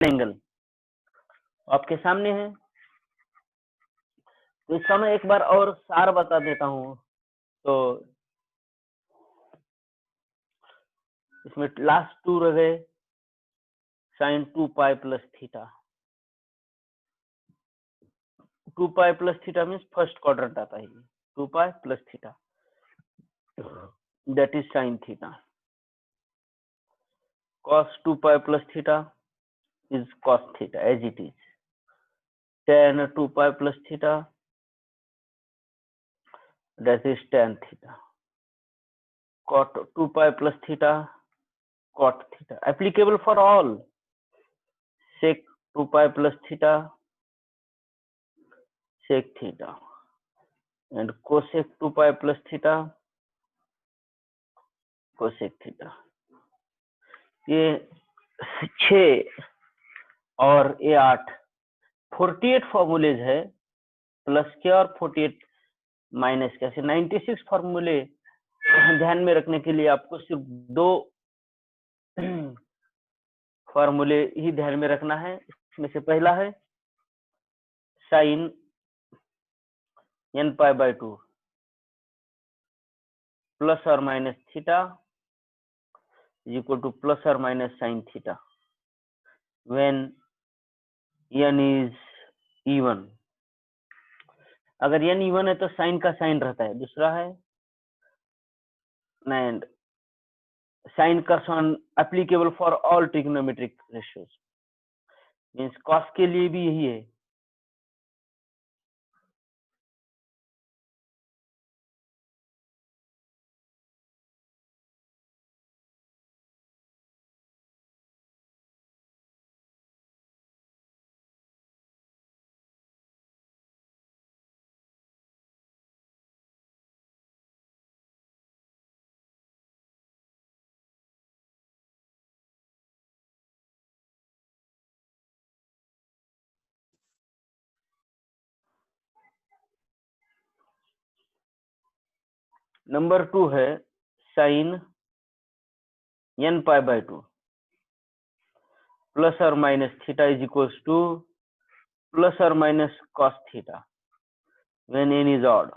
Angle आपके सामने है। तो इसका मैं एक बार और सार बता देता हूँ। तो इसमें लास्ट टू रह गए sin 2 pi plus theta. 2 pi plus theta means first quadrant आता है, 2 pi plus theta, that is sin theta. Cos 2 pi plus theta is cos theta as it is. Tan 2 pi plus theta, that is tan theta. Cot 2 pi plus theta, cot theta. Applicable for all. Sec 2 pi plus theta, sec theta. And cosec 2 pi plus theta, cosec theta. ये 6 और ये 8 48 formulas है, plus के और 48 minus के, ऐसे 96 फॉर्मूले ध्यान में रखने के लिए आपको सिर्फ 2 फॉर्मूले ही ध्यान में रखना है। इसमें से पहला है sine n pi by 2 plus और minus theta is equal to plus और minus sine theta when n is even. अगर n इवन है तो साइन का साइन रहता है, दूसरा है एंड साइन का sine applicable for all trigonometric ratios, means cos के लिए भी यही है। नंबर 2 है sine n pi by 2 plus और minus theta is equals to plus और minus cos theta when n is odd.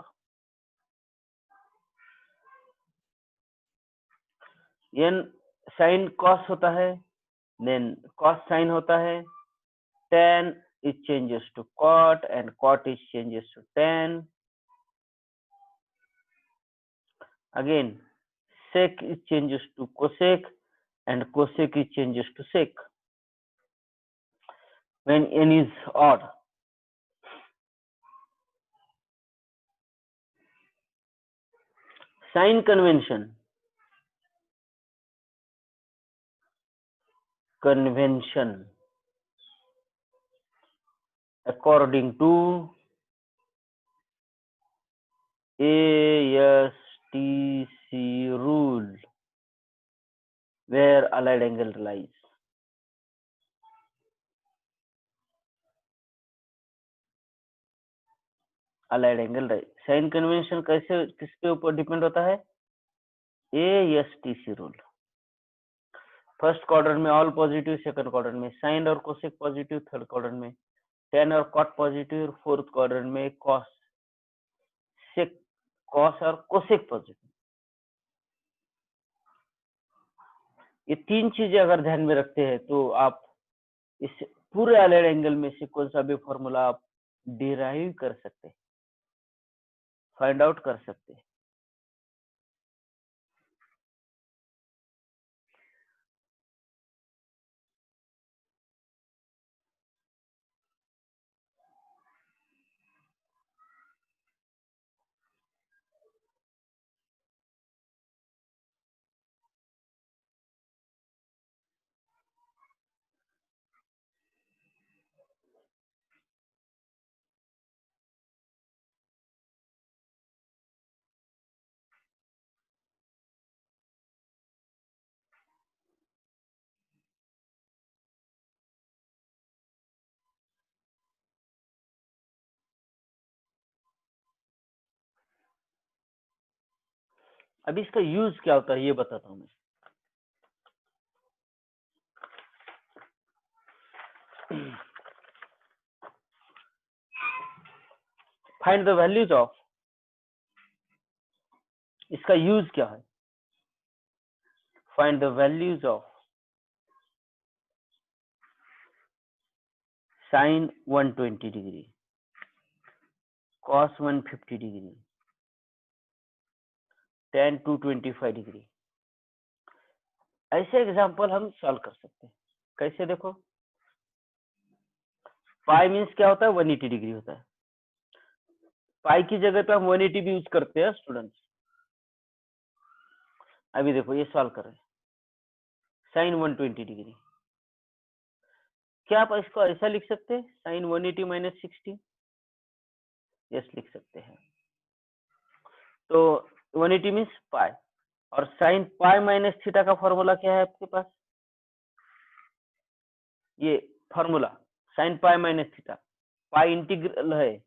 n sine cos होता है, देन कॉस साइन होता है, tan it changes to cot and cot it changes to tan. Again sec it changes to cosec and cosec it changes to sec when n is odd. Sign convention according to ASTC rule where allied angle lies. allied angle lies. Sign convention कैसे किसके ऊपर depend होता है? ASTC rule. First quadrant में all positive, second quadrant में sign और cosec positive, third quadrant में tan और cot पॉजिटिव, फोर्थ क्वाड्रेंट में cos और कोसेक पॉजिटिव। ये तीन चीजें अगर ध्यान में रखते हैं तो आप इस पूरे अलाइड एंगल में से कौन सा भी फॉर्मूला आप डिराइव कर सकते हैं, फाइंड आउट कर सकते हैं। अभी इसका यूज क्या होता है ये बताता हूँ मैं। फाइंड द वैल्यूज ऑफ, इसका यूज क्या है, find the values of sine 120 degree, cos 150 degree, tan 225 degree. ऐसे एग्जांपल हम सॉल्व कर सकते हैं। कैसे, देखो पाई मीन्स क्या होता है, 180 डिग्री होता है। पाई की जगह पे हम 180 भी यूज करते हैं स्टूडेंट्स। अभी देखो ये सॉल्व कर रहे हैं, साइन 120 डिग्री, क्या आप इसको ऐसा लिख सकते हैं, साइन 180 माइनस 60? यस, लिख सकते हैं। तो 180 मीन्स पाई, और साइन पाई माइनस थीटा का फॉर्मूला क्या है आपके पास, ये formula sign pi minus theta, pi integral है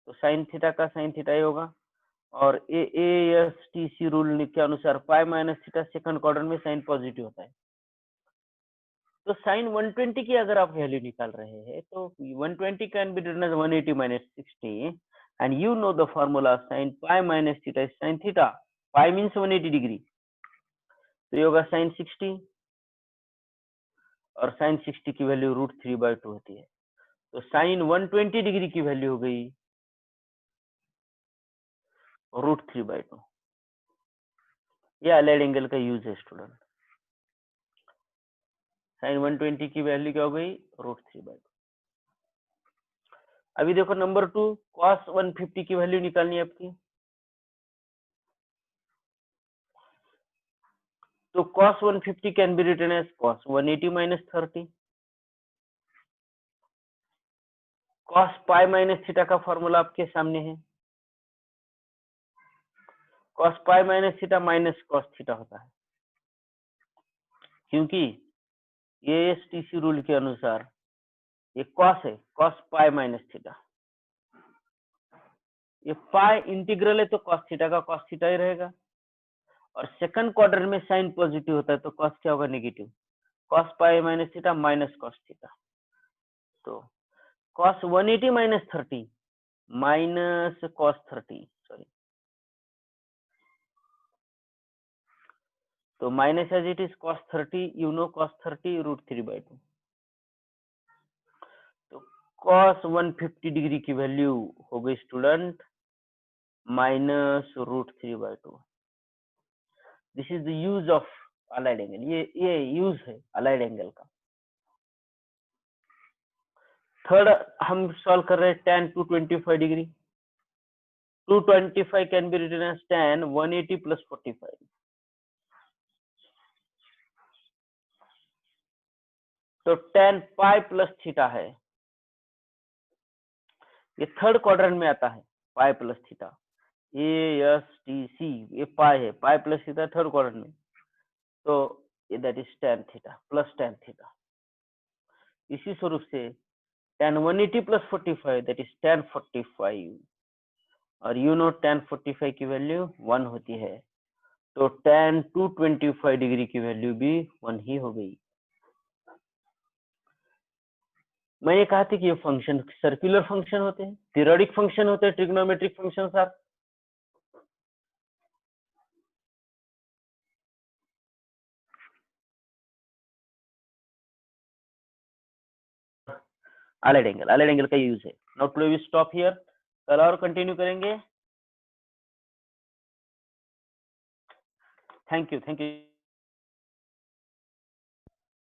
तो साइन थीटा का साइन थीटा ही होगा, और ASTC रूल के अनुसार pi minus theta second quadrant में साइन पॉजिटिव होता है। तो साइन 120 की अगर आप वैल्यू निकाल रहे हैं तो 120 can be written as 180 minus 60, and you know the formula sign pi minus theta is sin theta, pi means 180 degree, तो ये होगा साइन 60, और साइन 60 की वैल्यू √3/2 होती है। तो साइन 120 डिग्री की वैल्यू हो गई √3/2। ये अलाइड एंगल का यूज है स्टूडेंट। साइन 120 की वैल्यू क्या हो गई, √3/2। अभी देखो नंबर 2, cos 150 की वैल्यू निकालनी है आपकी। तो cos 150 can be written as cos 180 minus 30। cos pi minus theta का फॉर्मूला आपके सामने है, cos pi minus theta minus cos theta होता है, क्योंकि ASTC रूल के अनुसार ये cos है, cos पाई माइनस थीटा, ये पाई इंटीग्रल है तो cos थीटा का cos थीटा ही रहेगा, और सेकंड क्वाड्रेंट में साइन पॉजिटिव होता है तो cos क्या होगा, negative, cos pi minus theta minus cos theta. तो cos 180 minus 30 minus cos 30, sorry, तो minus as it is cos 30, you know cos 30 √3/2। तो cos 150 डिग्री की वैल्यू हो गई student minus √3/2। This is the use of allied angle, ये use है allied angle का। Third हम सॉल्व कर रहे हैं tan 225 degree. 225 can be written as tan 180 plus 45। तो tan पाई प्लस थीटा है, ये थर्ड क्वाड्रेंट में आता है, पाई प्लस थीटा, ASTC, ये पाई है, pi plus theta third quadrant में, तो ये that is tan theta plus tan theta. इसी स्वरूप से tan 180 plus 45 that is tan 45, और यू नो tan 45 की वैल्यू 1 होती है, तो tan 225 डिग्री की वैल्यू भी 1 ही हो गई। मैंने कहा था कि ये फंक्शन सर्कुलर फंक्शन होते हैं, पीरियोडिक फंक्शन होते हैं, trigonometric function sir. Allied angle का यूज है। Now today we stop here, कल और कंटिन्यू करेंगे। Thank you.